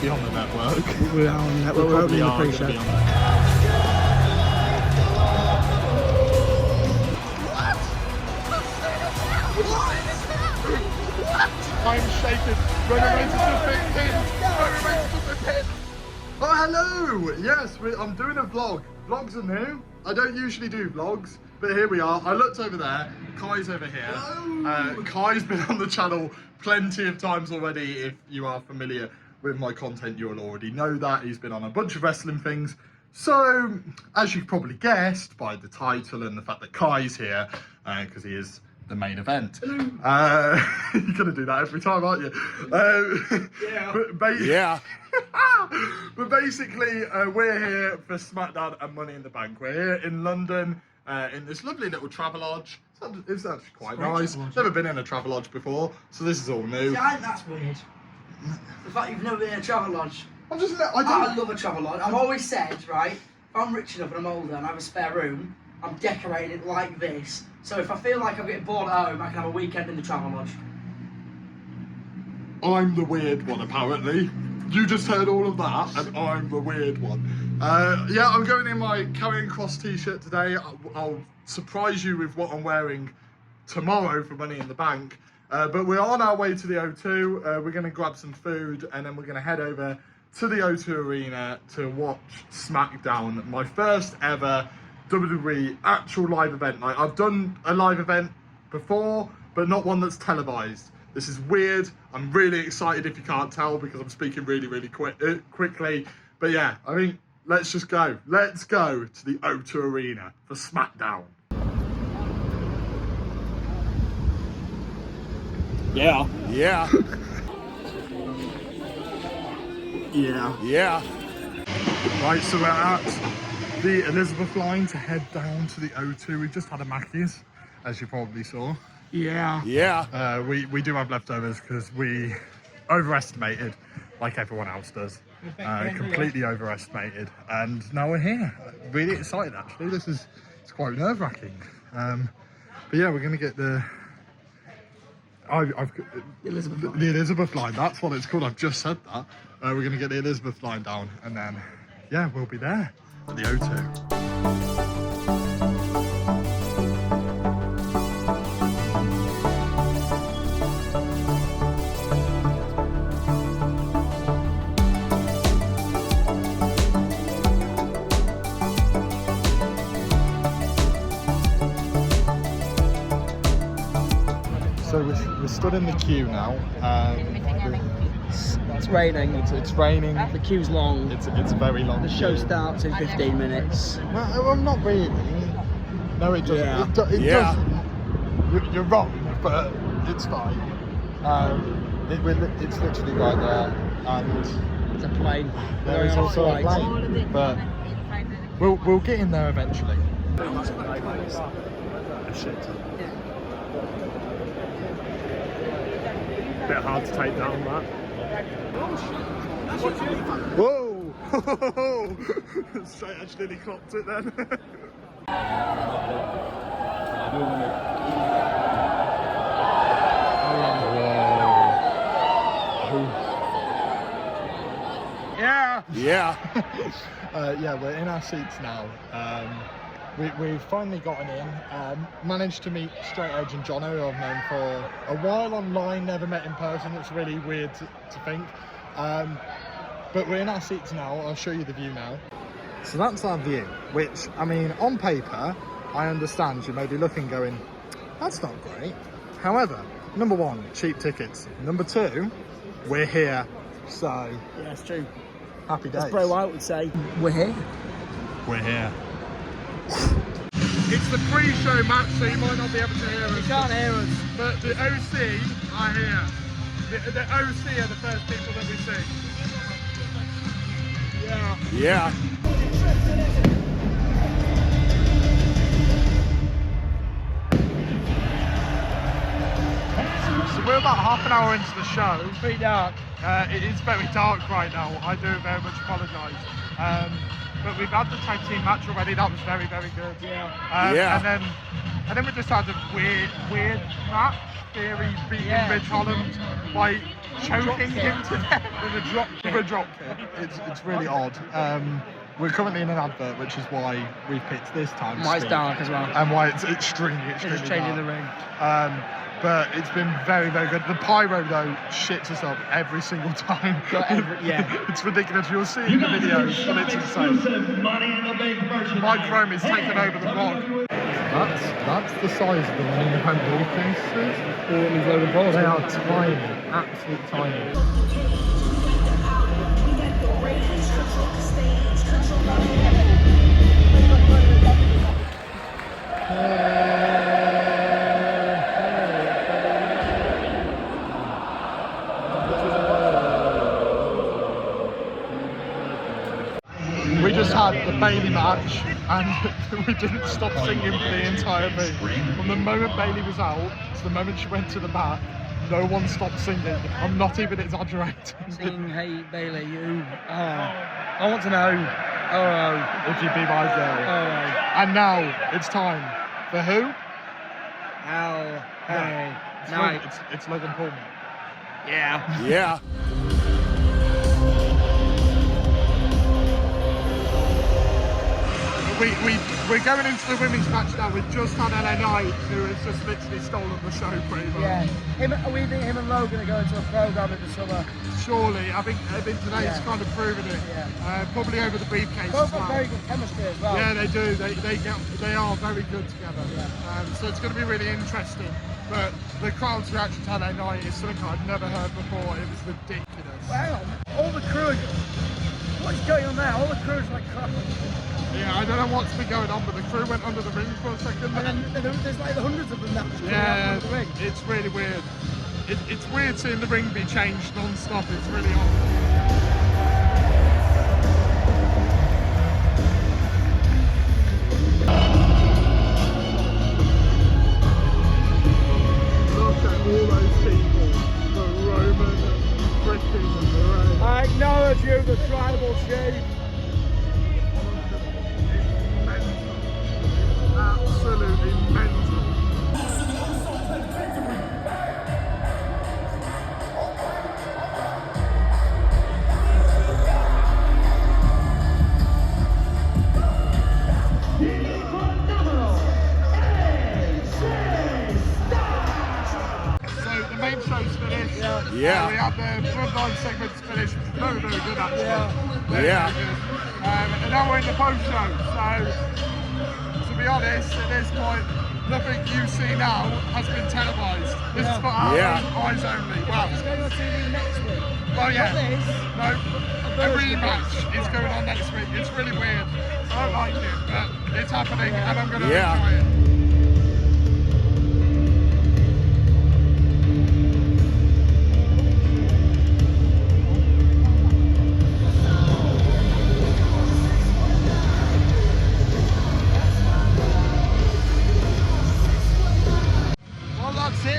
be on the network. We are on the network. We're opening the pre-show. I'm shaking. Roman Reigns has just been pinned. Roman Reigns has just been pinned. Oh, hello. Yes, I'm doing a vlog. Vlogs are new. I don't usually do vlogs, but here we are. I looked over there. Kai's over here. Kai's been on the channel plenty of times already. If you are familiar with my content, you'll already know that. He's been on a bunch of wrestling things. So, as you've probably guessed by the title and the fact that Kai's here, because he is the main event. You're gonna do that every time, aren't you? Yeah. But basically, we're here for SmackDown and Money in the Bank. We're here in London, in this lovely little Travelodge. It's actually quite nice. Never been in a Travelodge before, so this is all new. Yeah, that's weird. The fact you've never been in a Travelodge. I love a Travelodge. I've always said, right, if I'm rich enough and I'm older and I have a spare room, I'm decorating it like this. So if I feel like I'm getting bored at home, I can have a weekend in the Travelodge. I'm the weird one, apparently. You just heard all of that, and I'm the weird one. Yeah, I'm going in my Carrying Cross t-shirt today. I'll surprise you with what I'm wearing tomorrow for Money in the Bank. But we're on our way to the O2. We're going to grab some food, and then we're going to head over to the O2 Arena to watch SmackDown, my first ever WWE actual live event night. I've done a live event before, but not one that's televised. This is weird. I'm really excited if you can't tell because I'm speaking really quickly. But yeah, I mean, let's just go. Let's go to the O2 Arena for SmackDown. Yeah. Yeah. Yeah. Right, so we're at the Elizabeth line to head down to the O2. We just had a Mackey's, as you probably saw. Yeah. We do have leftovers because we overestimated, like everyone else does. Completely overestimated, and now we're here. Really excited, actually. It's quite nerve-wracking. But yeah, we're gonna get the Elizabeth line. That's what it's called. I've just said that. We're gonna get the Elizabeth line down, and then yeah, we'll be there at the O2. So we're stood in the queue now. It's raining. It's raining. The queue's long. It's a very long. The show starts in 15 minutes. Well, not really. No, it doesn't. Yeah. It doesn't. You're wrong, but it's fine. It's literally right there, and It's a plane. there is also a plane. But we'll get in there eventually. Shit. Bit hard to take down that. Whoa! Straight edge nearly clocked it then. Yeah! Yeah, we're in our seats now. We've finally gotten in, managed to meet Straight Edge and Jono, who I've known for a while online, never met in person. It's really weird to think. But we're in our seats now. I'll show you the view now. So that's our view, which, I mean, on paper, I understand you may be looking going, that's not great. However, number one, cheap tickets. Number two, we're here. So, Yeah, it's true. happy days. As Bro White would say, we're here. We're here. It's the pre-show match, so you might not be able to hear us. You can't hear us. But the OC are here. The OC are the first people that we see. Yeah. So we're about half an hour into the show. It's pretty dark. It is very dark right now. I do very much apologise. But we've had the tag team match already. That was very, very good. Yeah. And then And then we just had a weird match. Theory beating Ridge Holland by choking him to death with a drop kick. It's really odd. We're currently in an advert, which is why we've picked this time. Why it's dark as well. And why it's extremely It's changing the ring. But it's been very, very good. The pyro, though, shits us up every single time. It's ridiculous. You'll see in the videos, but it's insane. Mike Rome is taking over the vlog. That's the size of the Money in the Bank briefcases. They are tiny, absolutely tiny. We just had the Bailey match and we didn't stop singing for the entire thing. From the moment Bailey was out to the moment she went to the back, no one stopped singing. I'm not even exaggerating. Sing, hey Bailey, you. Oh, I want to know. Oh, if you be my girl. Oh. And now it's time for who? Oh, hey. No, it's Logan Paul. Yeah. Yeah. We're going into the women's match now. We've just had LA Knight, who has just literally stolen the show pretty much. Yeah. We think him and Logan are going to a program in the summer. Surely, I think today's kind of proven it. Yeah. Probably over the briefcase. Both got very good chemistry as well. Yeah, they do. They are very good together. Yeah. So it's going to be really interesting. But the crowd's reaction to LA Knight is something I've never heard before. It was ridiculous. Well, hang on. All the crew. What's going on there? All the crew's like crap. Yeah, I don't know what's been going on, but the crew went under the ring for a second. And then there's like the hundreds of them that just under the ring. It's really weird. It's weird seeing the ring be changed non-stop. It's really odd. All those people, the Roman, freaking Reigns. I acknowledge you, the tribal chief. Absolutely mental. Main show's finished. Yeah. We had the Bloodline segments finished. Very, very good actually. Yeah. Very good. And now we're in the post show. So, to be honest, at this point, nothing you see now has been televised. This is for our eyes only. Wow. It's going on TV next week. Well, yeah. No, a rematch is going on next week. It's really weird. I don't like it, but it's happening, and I'm going to enjoy it.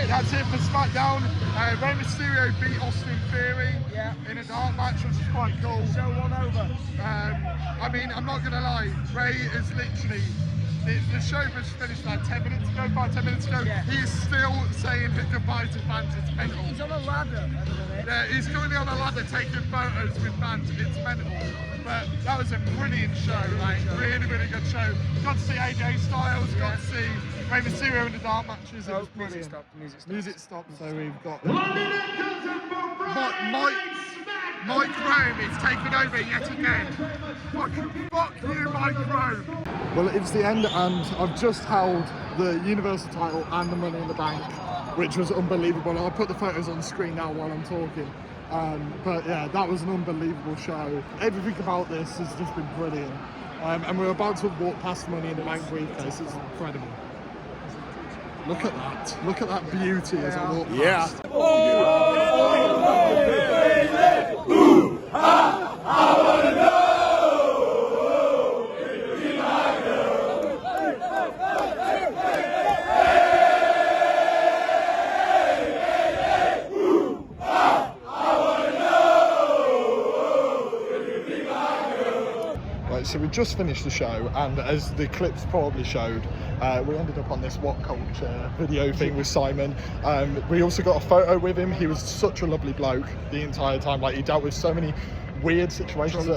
That's it for SmackDown. Rey Mysterio beat Austin Theory in a dark match, which is quite cool. Show one over. I mean, I'm not going to lie, Rey is literally, the show was finished like 10 minutes ago, 5-10 minutes ago. Yeah. He is still saying goodbye to fans. It's mental. He's on a ladder at the minute. Yeah, he's currently on a ladder taking photos with fans. It's mental. But that was a brilliant show, like really, really good show. Got to see AJ Styles, got to see Rey Mysterio in the dark matches. It was brilliant. Music stopped, so we've got Mike Rome is taking over yet again. Fuck you, Mike Rome. Well, it's the end, and I've just held the Universal title and the Money in the Bank, which was unbelievable. I'll put the photos on the screen now while I'm talking. But yeah, that was an unbelievable show. Everything about this has just been brilliant. And we're about to walk past the Money in the Bank briefcase. It's incredible. Look at that. Look at that beauty as I walk past. So we just finished the show, and as the clips probably showed, We ended up on this What Culture video thing with Simon. We also got a photo with him. He was such a lovely bloke the entire time. Like, he dealt with so many weird situations,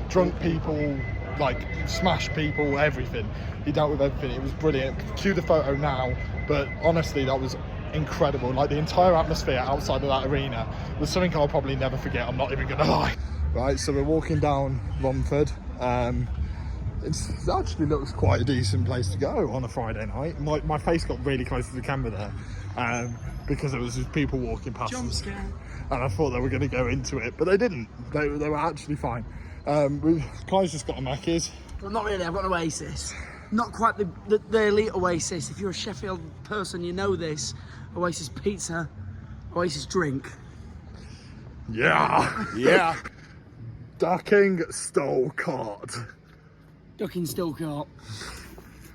drunk people, like smashed people, everything. He dealt with everything. It was brilliant. Cue the photo now, but honestly, that was incredible. Like, the entire atmosphere outside of that arena was something I'll probably never forget. I'm not even gonna lie. Right, so we're walking down Romford. It actually looks quite a decent place to go on a Friday night. My face got really close to the camera there, because there was just people walking past us, and I thought they were going to go into it, but they didn't. They were actually fine. Clive's just got a Macca's. Well, not really. I've got an Oasis. Not quite the elite Oasis. If you're a Sheffield person, you know this. Oasis pizza, Oasis drink. Yeah, yeah. Ducking stole cart. Ducking still caught.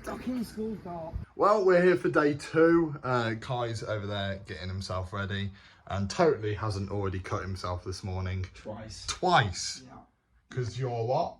Ducking still caught. Well, we're here for day 2. Kai's over there getting himself ready and totally hasn't already cut himself this morning. Twice? Yeah. Because you're what?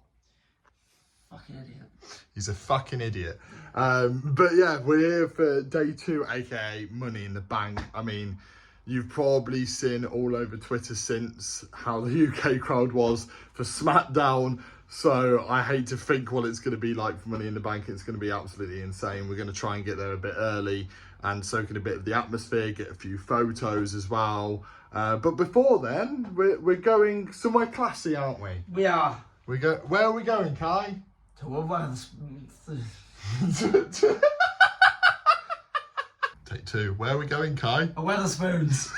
Fucking idiot. He's a fucking idiot. But yeah, we're here for day 2, aka Money in the Bank. I mean, you've probably seen all over Twitter since how the UK crowd was for SmackDown. So I hate to think what it's going to be like for Money in the Bank. It's going to be absolutely insane. We're going to try and get there a bit early and soak in a bit of the atmosphere, get a few photos as well. But before then, we're going somewhere classy, aren't we? We are. Where are we going, Kai? To a Take 2. Where are we going, Kai? A Weatherspoons.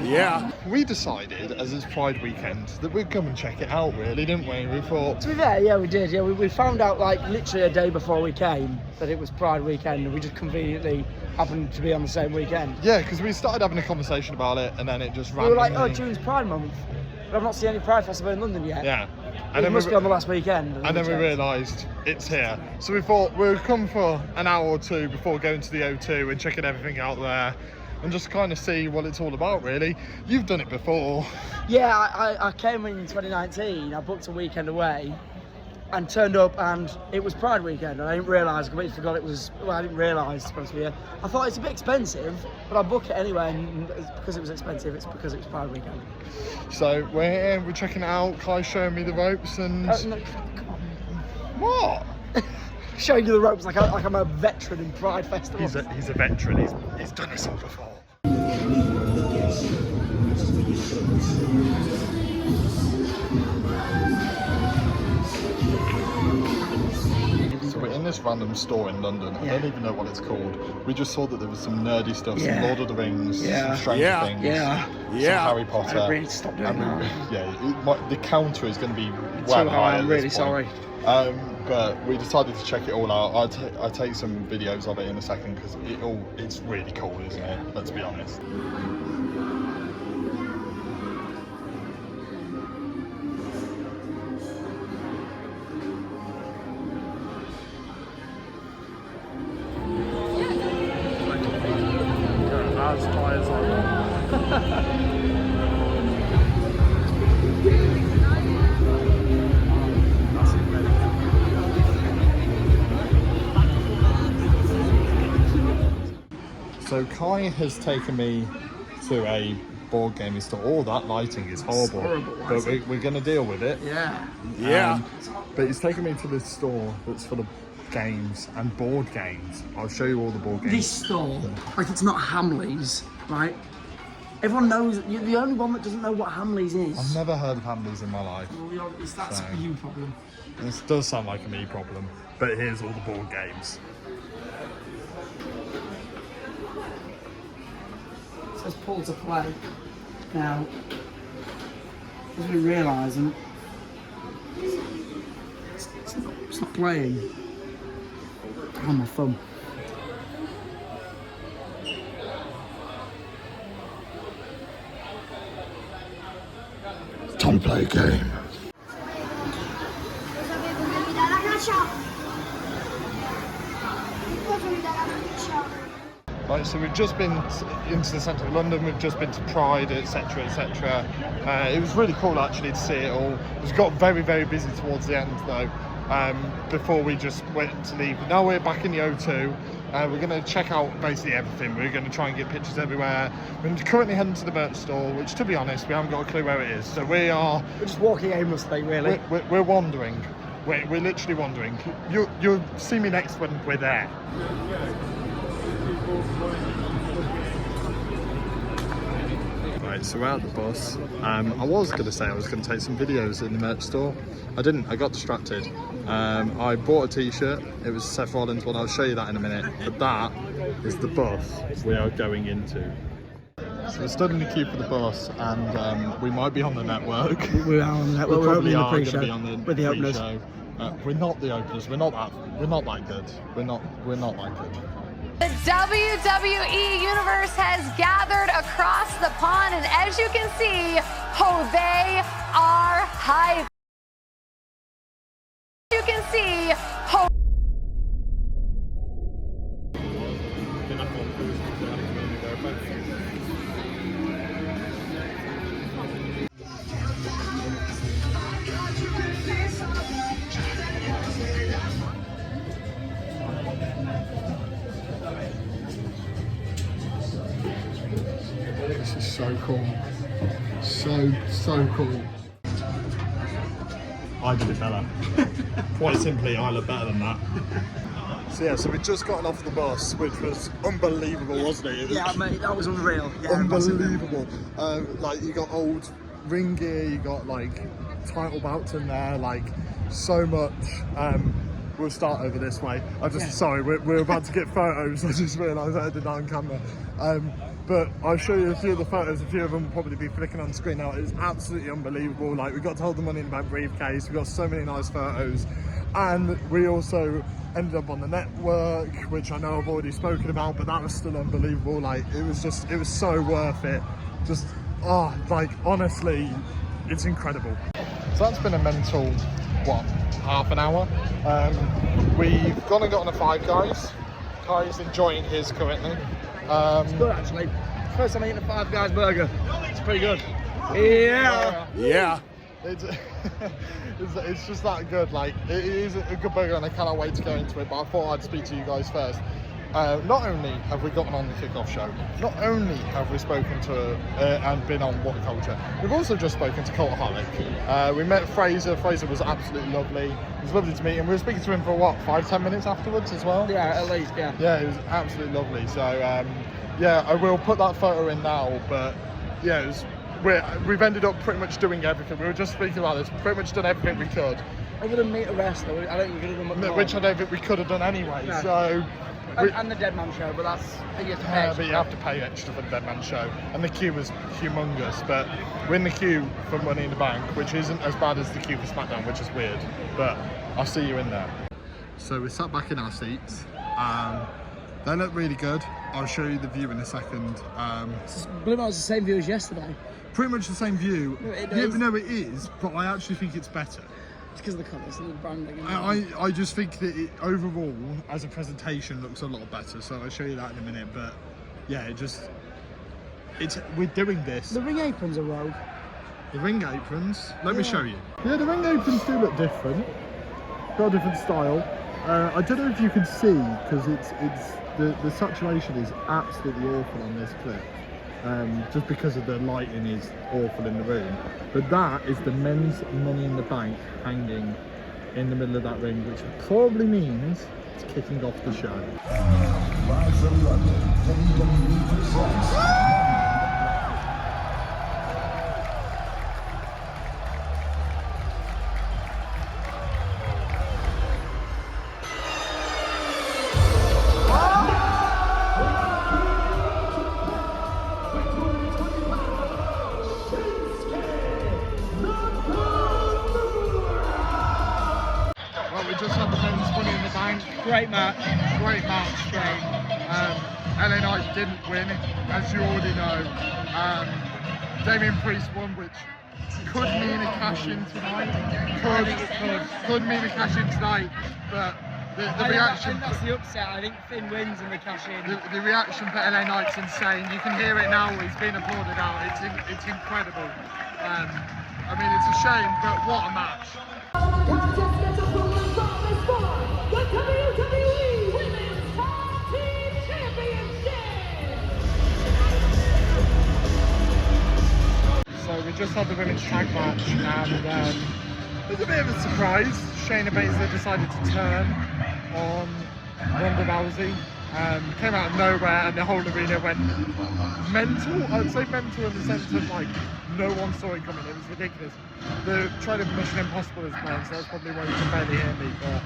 Yeah. We decided, as it's Pride weekend, that we'd come and check it out, really, didn't we? We thought... To be fair, yeah, we did. Yeah, we found out, like, literally a day before we came that it was Pride weekend, and we just conveniently happened to be on the same weekend. Yeah, because we started having a conversation about it, and then it just randomly... We were like, oh, June's Pride month. But I've not seen any Pride Festival in London yet. Yeah. And it must be on the last weekend. And then we realised it's here. So we thought we'd come for an hour or 2 before going to the O2 and checking everything out there and just kind of see what it's all about, really. You've done it before. Yeah, I came in 2019. I booked a weekend away and turned up, and it was Pride weekend. And I didn't realise, I completely forgot it was. Well, I didn't realise, to be honest with you. I thought it's a bit expensive, but I booked it anyway. And it's because it was expensive. It's because it was Pride weekend. So we're here. We're checking it out. Kai's showing me the ropes, and no, come on. What? Showing you the ropes like I'm a veteran in Pride Festival. He's a veteran. He's done this all before. So we're in this random store in London. I don't even know what it's called. We just saw that there was some nerdy stuff, some Lord of the Rings, some Stranger Things, some Harry Potter. I really stopped doing that. Yeah, the counter is going to be well high. I'm really sorry. But we decided to check it all out. I'll take some videos of it in a second because it's really cool, isn't it? Let's be honest. As high as I want. So Kai has taken me to a board gaming store. Oh, that lighting is horrible. But we're going to deal with it. Yeah. But he's taken me to this store that's full of games and board games. I'll show you all the board games. This store, like, it's not Hamleys, right? Everyone knows. You're the only one that doesn't know what Hamleys is. I've never heard of Hamleys in my life. Well, that's a you problem. This does sound like a me problem. But here's all the board games. It says pull to play. Now, as we realise, and it's not playing. On my thumb. Time to play a game. Right, so we've just been into the centre of London, we've just been to Pride, etc, etc. It was really cool actually to see it all. It got very, very busy towards the end though, before we just went to leave. Now we're back in the O2. We're going to check out basically everything. We're going to try and get pictures everywhere. We're currently heading to the merch store, which to be honest, we haven't got a clue where it is. So we're just walking aimlessly, really. We're wandering. We're literally wandering. You'll see me next when we're there. Right, so we're at the bus. I was going to say I was going to take some videos in the merch store. I didn't, I got distracted. I bought a t-shirt, it was Seth Rollins one, I'll show you that in a minute. But that is the bus we are going into. So we're stood in the queue for the bus and we might be on the network. We are on the network, we're opening the pre-show with the openers. We're not the openers, we're not that good. We're not that good. The WWE Universe has gathered across the pond, and as you can see, they are hype. You can see This is so cool. So cool. I did it better. Quite simply, I look better than that. So yeah, so we've just gotten off the bus, which was unbelievable, wasn't it? Yeah, mate, that was unreal. Yeah, unbelievable. Like, you got old ring gear, you got like title belts in there, like so much. We'll start over this way. Sorry, we're about to get photos. I just realised I did that on camera. But I'll show you a few of the photos. A few of them will probably be flicking on screen now. It's absolutely unbelievable. Like, we got to hold the money in the bank briefcase. We got so many nice photos, and we also ended up on the network, which I know I've already spoken about, but that was still unbelievable. Like, it was so worth it. Just, like, honestly, it's incredible. So that's been a mental, what, half an hour? We've gone and gotten a Five Guys. Kai's enjoying his currently. It's good actually. First time I eating a Five Guys burger. It's pretty good. Yeah. Yeah. It's just that good. Like, it is a good burger, and I cannot wait to go into it. But I thought I'd speak to you guys first. Not only have we gotten on the kickoff show, not only have we spoken to and been on What Culture, we've also just spoken to Cultaholic. We met Fraser. Fraser was absolutely lovely. It was lovely to meet him. We were speaking to him for what, 5-10 minutes afterwards as well? Yeah, at least, yeah. Yeah, it was absolutely lovely. So yeah, I will put that photo in now. But yeah, we've ended up pretty much doing everything. We were just speaking about this. Pretty much done everything we could. Other than meet a wrestler, I don't think we could have done much more. Which I don't think we could have done anyway. No. So. And the Dead Man Show, but that's, I think you have to pay extra. But you have to pay extra for the Dead Man Show. And the queue was humongous, but we're in the queue for Money in the Bank, which isn't as bad as the queue for SmackDown, which is weird. But I'll see you in there. So we're sat back in our seats. They look really good. I'll show you the view in a second. Blue Mountain's the same view as yesterday. Pretty much the same view. No, it is, but I actually think it's better. It's because of the colours and the branding. I just think that it, overall, as a presentation, looks a lot better. So I'll show you that in a minute. But yeah, we're doing this. The ring aprons are rogue. The ring aprons. Let me show you. Yeah, the ring aprons do look different. Got a different style. I don't know if you can see, because the saturation is absolutely awful on this clip. Just because of the lighting is awful in the room. But that is the men's Money in the Bank hanging in the middle of that ring, which probably means it's kicking off the show. Live from London, WWE presents. Great match. LA Knight didn't win, as you already know. Damien Priest won, which could mean a cash in tonight. Could mean a cash in tonight, but The I reaction. think that's the upset. I think Finn wins and they cash in. The reaction for LA Knight's insane. You can hear it now. He's being applauded out. It's incredible. I mean, it's a shame, but what a match. Contest opponent from this for the WWE Women's Tag Team Championship. So we just had the women's tag match, and it was a bit of a surprise. Shayna Baszler decided to turn on Ronda Rousey. Came out of nowhere, and the whole arena went mental. I'd say mental in the sense of like no one saw it coming. It was ridiculous. The trailer for Mission Impossible is playing, so that's probably why you can barely hear me. But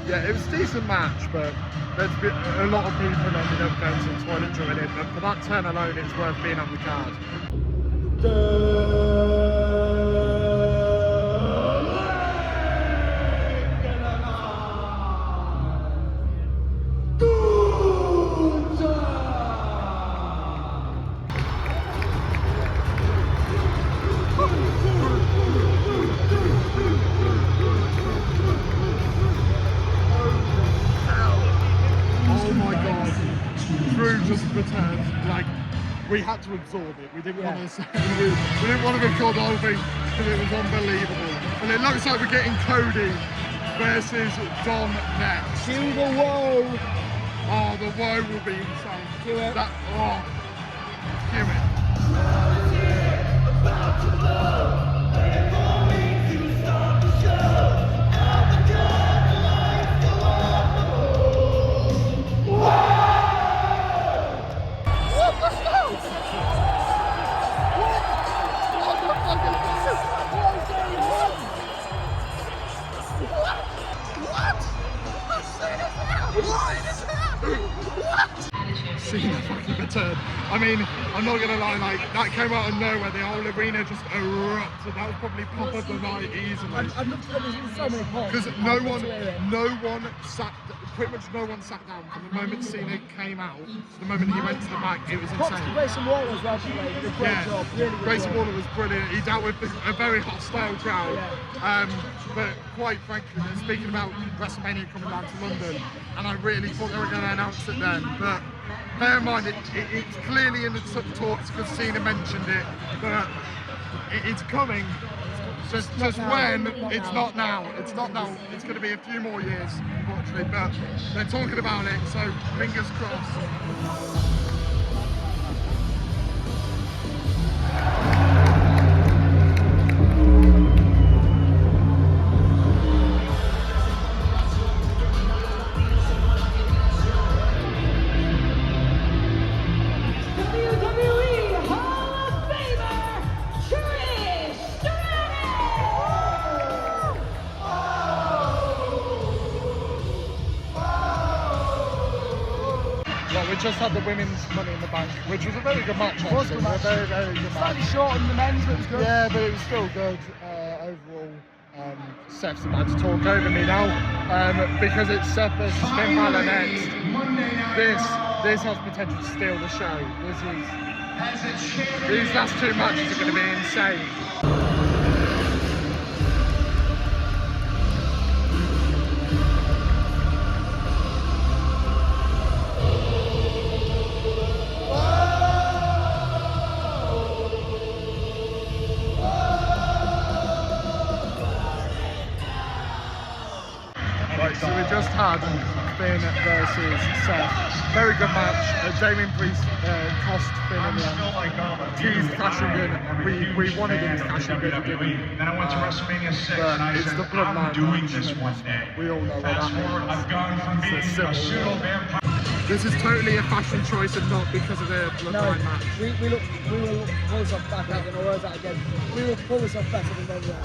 yeah, it was a decent match, but there's been a lot of people ended up going to the toilet during it. But for that turn alone, it's worth being on the card. Returned, like we had to absorb it. We didn't want to. We didn't want to record the whole thing because it was unbelievable. And it looks like we're getting Cody versus Dom next. Cue the woe. Oh, the woe will be insane. Cue it. Cue it. Cena fucking returned. I mean, I'm not gonna lie, like that came out of nowhere. The whole arena just erupted. That was probably pop of the night easily. I'd love to go to so many pops. Because pretty much no one sat down from the moment Cena came out to the moment he went to the back. It was Props insane. to Grayson Waller as well, he did a great job. Really good Grayson job. Waller was brilliant. He dealt with a very hostile crowd. But quite frankly, speaking about WrestleMania coming down to London, and I really thought they were going to announce it then. But bear in mind, it's clearly in the talks because Cena mentioned it, but it's coming. Just when, it's not now. It's not now. It's going to be a few more years, unfortunately, but they're talking about it, so fingers crossed. We just had the women's Money in the Bank, which was a very good match. It was a good match. Very, very good match. Slightly short in the men's, but it was good. Yeah, but it was still good overall. Seth's about to talk over me now because it's Seth versus Finn Balor next. This has potential to steal the show. These last two matches are going to be insane. So we just had Finn versus Seth. Very good match. Damien Priest cost Finn in the end. Teased cashing in. We wanted him to cash in, but he didn't. Then I went to WrestleMania 6 and I said, I'm doing this one day. We all know Fast forward, I've gone from being a pseudo vampire. This is totally a fashion choice and not because of the bloodline match. We will pull this off back. I'm going to word that again. We will pull this off better than they will.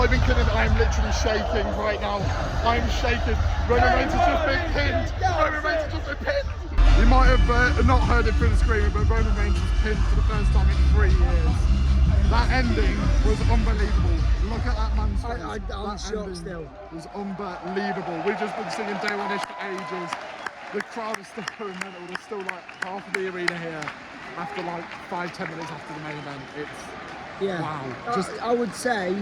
not even kidding, I'm literally shaking right now. I'm shaking. Roman Reigns has just been pinned. Roman Reigns has just been pinned. You might have not heard it through the screaming, but Roman Reigns was pinned for the first time in 3 years. That ending was unbelievable. Look at that man's face. I'm shocked still. It was unbelievable. We've just been singing Day One-ish for ages. The crowd is still going mental. There's still like half of the arena here after like 5-10 minutes after the main event. It's wow. I would say,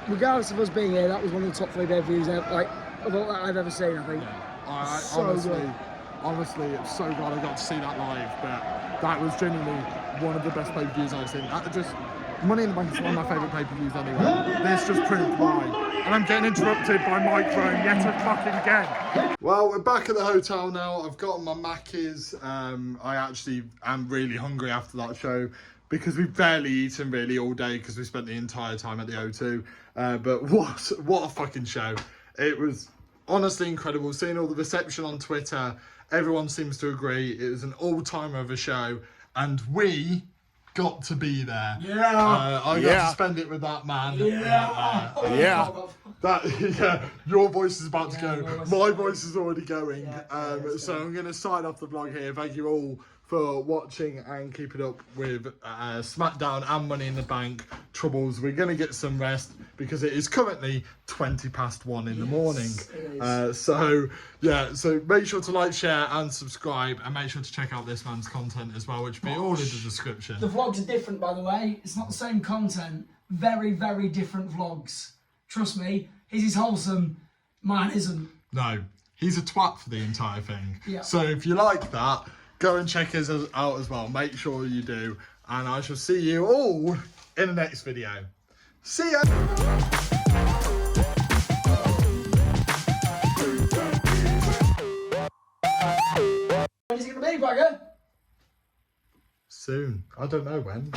regardless of us being here, that was one of the top 3 pay-per-views I've ever seen, I think. Yeah, honestly, it's so glad I got to see that live, but that was genuinely one of the best pay-per-views I've seen. Money in the Bank is one of my favourite pay-per-views anyway. This just proved why. And I'm getting interrupted by Mike Drone yet again. Well, we're back at the hotel now. I've gotten my Mackies. I actually am really hungry after that show because we've barely eaten really all day because we spent the entire time at the O2. But what a fucking show. It was honestly incredible. Seeing all the reception on Twitter, everyone seems to agree. It was an all-timer of a show. And we got to be there. Yeah. I got to spend it with that man. Your voice is about to go. My voice is already going. So I'm going to sign off the vlog here. Thank you all for watching and keeping up with SmackDown and Money in the Bank troubles. We're going to get some rest because it is currently 1:20 in the morning. So make sure to like, share and subscribe, and make sure to check out this man's content as well, which will be all in the description. The vlogs are different, by the way. It's not the same content. Very, very different vlogs. Trust me, his is wholesome, mine isn't. No, he's a twat for the entire thing. Yeah. So if you like that, go and check us out as well. Make sure you do. And I shall see you all in the next video. See ya! When is it going to be, Bragger? Soon. I don't know when.